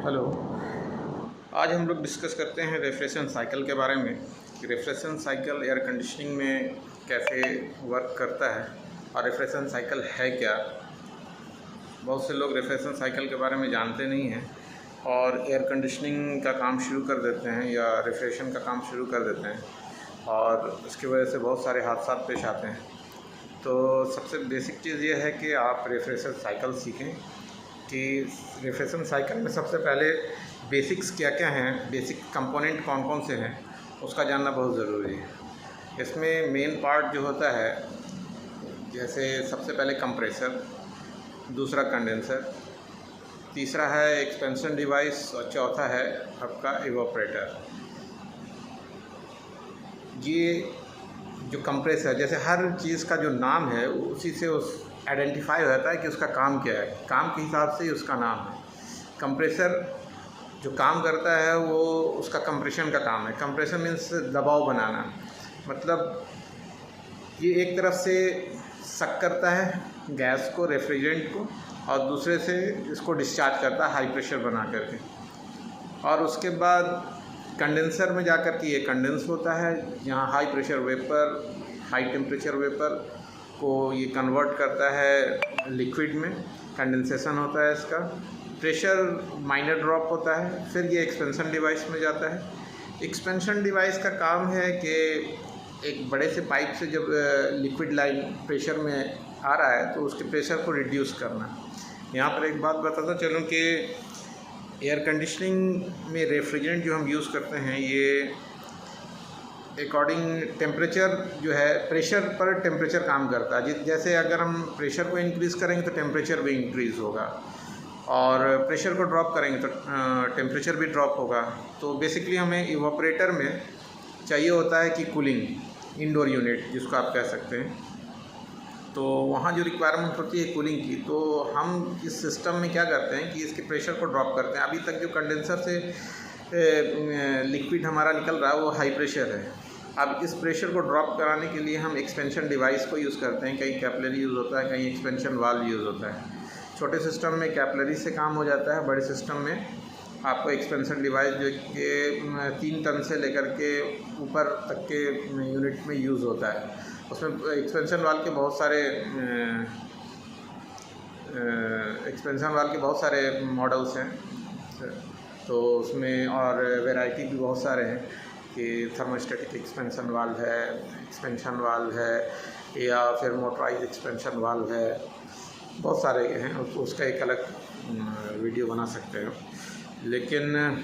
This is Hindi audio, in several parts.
हेलो। आज हम लोग डिस्कस करते हैं रेफ्रिजरेशन साइकिल के बारे में कि रेफ्रिजरेशन साइकिल एयर कंडीशनिंग में कैसे वर्क करता है और रेफ्रिजरेशन साइकिल है क्या। बहुत से लोग रेफ्रिजरेशन साइकिल के बारे में जानते नहीं हैं और एयर कंडीशनिंग का काम शुरू कर देते हैं या रेफ्रिजरेशन का काम शुरू कर देते हैं और उसकी वजह से बहुत सारे हादसा पेश आते हैं। तो सबसे बेसिक चीज़ ये है कि आप रेफ्रिजरेशन साइकिल सीखें कि रेफ्रिजरेशन साइकिल में सबसे पहले बेसिक्स क्या क्या हैं, बेसिक कंपोनेंट कौन कौन से हैं, उसका जानना बहुत ज़रूरी है। इसमें मेन पार्ट जो होता है, जैसे सबसे पहले कंप्रेसर, दूसरा कंडेंसर, तीसरा है एक्सपेंशन डिवाइस और चौथा है आपका इवोपरेटर। ये जो कंप्रेसर, जैसे हर चीज़ का जो नाम है उसी से उस आइडेंटिफाई हो जाता है कि उसका काम क्या है, काम के हिसाब से ही उसका नाम है। कंप्रेसर जो काम करता है वो उसका कंप्रेशन का काम है। कंप्रेशन मीन्स दबाव बनाना, मतलब ये एक तरफ से सक करता है गैस को, रेफ्रिजरेंट को, और दूसरे से इसको डिस्चार्ज करता है हाई प्रेशर बना करके। और उसके बाद कंडेंसर में जाकर के ये कंडेंस होता है, जहाँ high pressure vapour, high temperature vapour को ये कन्वर्ट करता है लिक्विड में, कंडेंसेशन होता है इसका, प्रेशर माइनर ड्रॉप होता है, फिर ये एक्सपेंशन डिवाइस में जाता है। एक्सपेंशन डिवाइस का काम है कि एक बड़े से पाइप से जब लिक्विड लाइन प्रेशर में आ रहा है तो उसके प्रेशर को रिड्यूस करना। यहाँ पर एक बात बताता चलूँ कि एयर कंडीशनिंग में रेफ्रिजरेंट जो हम यूज़ करते हैं ये अकॉर्डिंग टेम्परेचर जो है, प्रेशर पर टेम्परेचर काम करता है। जैसे अगर हम प्रेशर को इंक्रीज़ करेंगे तो टेम्परेचर भी इंक्रीज़ होगा, और प्रेशर को ड्रॉप करेंगे तो टेम्परेचर भी ड्रॉप होगा। तो बेसिकली हमें इवोपरेटर में चाहिए होता है कि कूलिंग, इंडोर यूनिट जिसको आप कह सकते हैं, तो वहाँ जो रिक्वायरमेंट होती है कूलिंग की, तो हम इस सिस्टम में क्या करते हैं कि इसके प्रेशर को ड्रॉप करते हैं। अभी तक जो कंडेंसर से लिक्विड हमारा निकल रहा है वो हाई प्रेशर है। अब इस प्रेशर को ड्रॉप कराने के लिए हम एक्सपेंशन डिवाइस को यूज़ करते हैं। कहीं कैपिलरी यूज़ होता है, कहीं एक्सपेंशन वाल्व यूज़ होता है। छोटे सिस्टम में कैपिलरी से काम हो जाता है, बड़े सिस्टम में आपको एक्सपेंशन डिवाइस जो कि 3 टन से लेकर के ऊपर तक के यूनिट में यूज़ होता है। उसमें एक्सपेंशन वाल्व के बहुत सारे मॉडल्स हैं, तो उसमें और वैरायटी भी बहुत सारे हैं कि थर्मोस्टेटिक एक्सपेंशन वाल्व है, एक्सपेंशन वाल्व है, या फिर मोटराइज एक्सपेंशन वाल्व है, बहुत सारे हैं। उसका एक अलग वीडियो बना सकते हो। लेकिन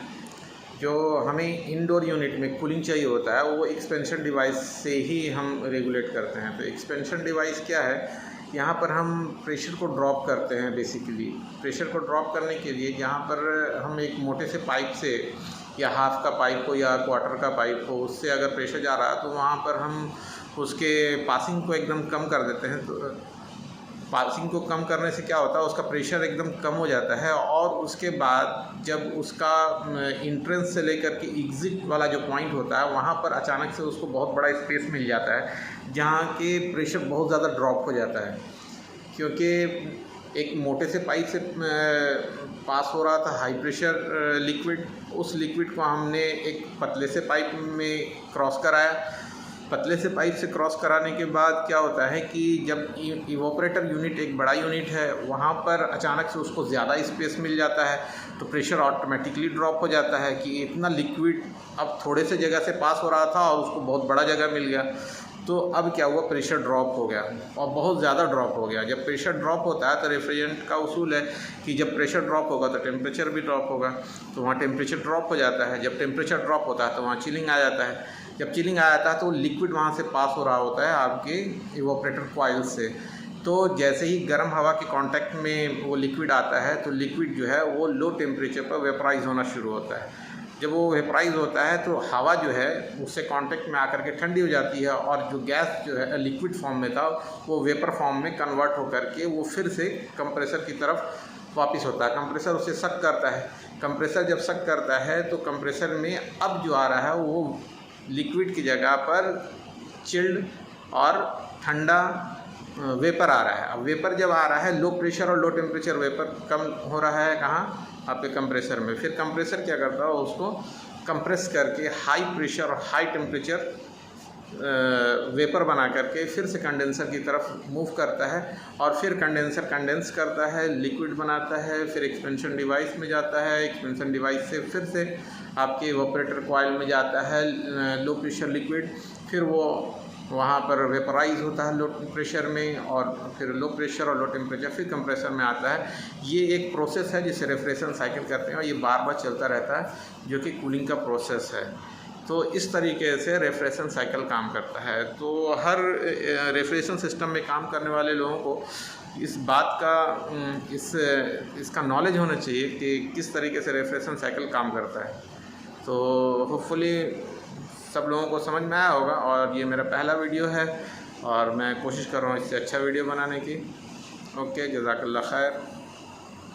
जो हमें इंडोर यूनिट में कूलिंग चाहिए होता है वो एक्सपेंशन डिवाइस से ही हम रेगुलेट करते हैं। तो एक्सपेंशन डिवाइस क्या है, यहाँ पर हम प्रेशर को ड्रॉप करते हैं। बेसिकली प्रेशर को ड्रॉप करने के लिए जहाँ पर हम एक मोटे से पाइप से, या हाफ का पाइप हो या क्वार्टर का पाइप हो, उससे अगर प्रेशर जा रहा है तो वहाँ पर हम उसके पासिंग को एकदम कम कर देते हैं। तो पासिंग को कम करने से क्या होता है, उसका प्रेशर एकदम कम हो जाता है, और उसके बाद जब उसका इंट्रेंस से लेकर के एग्ज़िट वाला जो पॉइंट होता है वहाँ पर अचानक से उसको बहुत बड़ा स्पेस मिल जाता है जहाँ के प्रेशर बहुत ज़्यादा ड्रॉप हो जाता है। क्योंकि एक मोटे से पाइप से पास हो रहा था हाई प्रेशर लिक्विड, उस लिक्विड को हमने एक पतले से पाइप में क्रॉस कराया। पतले से पाइप से क्रॉस कराने के बाद क्या होता है कि जब इवोपरेटर यूनिट एक बड़ा यूनिट है, वहाँ पर अचानक से उसको ज़्यादा स्पेस मिल जाता है, तो प्रेशर ऑटोमेटिकली ड्रॉप हो जाता है कि इतना लिक्विड अब थोड़े से जगह से पास हो रहा था और उसको बहुत बड़ा जगह मिल गया। तो अब क्या हुआ, प्रेशर ड्रॉप हो गया और बहुत ज़्यादा ड्रॉप हो गया। जब प्रेशर ड्रॉप होता है तो रेफ्रिजरेंट का उसूल है कि जब प्रेशर ड्रॉप होगा तो टेम्परेचर भी ड्रॉप होगा, तो वहाँ टेम्परेचर ड्रॉप हो जाता है। जब टेम्परेचर ड्रॉप होता है तो वहाँ चिलिंग आ जाता है। जब चिलिंग आ जाता है तो लिक्विड वहाँ से पास हो रहा होता है आपके इवोपरेटर कॉइल से। तो जैसे ही गर्म हवा के कांटेक्ट में वो लिक्विड आता है तो लिक्विड जो है वो लो टेम्परेचर पर वेपराइज होना शुरू होता है। जब वो वेपराइज होता है तो हवा जो है उससे कांटेक्ट में आकर के ठंडी हो जाती है, और जो गैस जो है लिक्विड फॉर्म में था वो वेपर फॉर्म में कन्वर्ट होकर के वो फिर से कंप्रेसर की तरफ वापस होता है। कंप्रेसर उसे सक करता है। कंप्रेसर जब सक करता है तो कंप्रेसर में अब जो आ रहा है वो लिक्विड की जगह पर चिल्ड और ठंडा वेपर आ रहा है। अब वेपर जब आ रहा है, लो प्रेशर और लो टेम्परेचर वेपर कम हो रहा है कहाँ, आपके कंप्रेसर में। फिर कंप्रेसर क्या करता है, उसको कंप्रेस करके हाई प्रेशर और हाई टेम्परेचर वेपर बना करके फिर से कंडेंसर की तरफ मूव करता है, और फिर कंडेंसर कंडेंस करता है, लिक्विड बनाता है, फिर एक्सपेंशन डिवाइस में जाता है, एक्सपेंशन डिवाइस से फिर से आपके इवेपोरेटर कॉइल में जाता है लो प्रेशर लिक्विड, फिर वो वहाँ पर वेपराइज होता है लो प्रेशर में, और फिर लो प्रेशर और लो टेम्परेचर फिर कंप्रेसर में आता है। ये एक प्रोसेस है जिसे रेफ्रिजरेशन साइकिल कहते हैं, और ये बार बार चलता रहता है, जो कि कूलिंग का प्रोसेस है। तो इस तरीके से रेफ्रिजरेशन साइकिल काम करता है। तो हर रेफ्रिजरेशन सिस्टम में काम करने वाले लोगों को इस बात का इसका नॉलेज होना चाहिए कि किस तरीके से रेफ्रिजरेशन साइकिल काम करता है। तो होपफुली सब लोगों को समझ में आया होगा, और ये मेरा पहला वीडियो है और मैं कोशिश कर रहा हूँ इससे अच्छा वीडियो बनाने की। ओके, जज़ाकल्लाह खैर।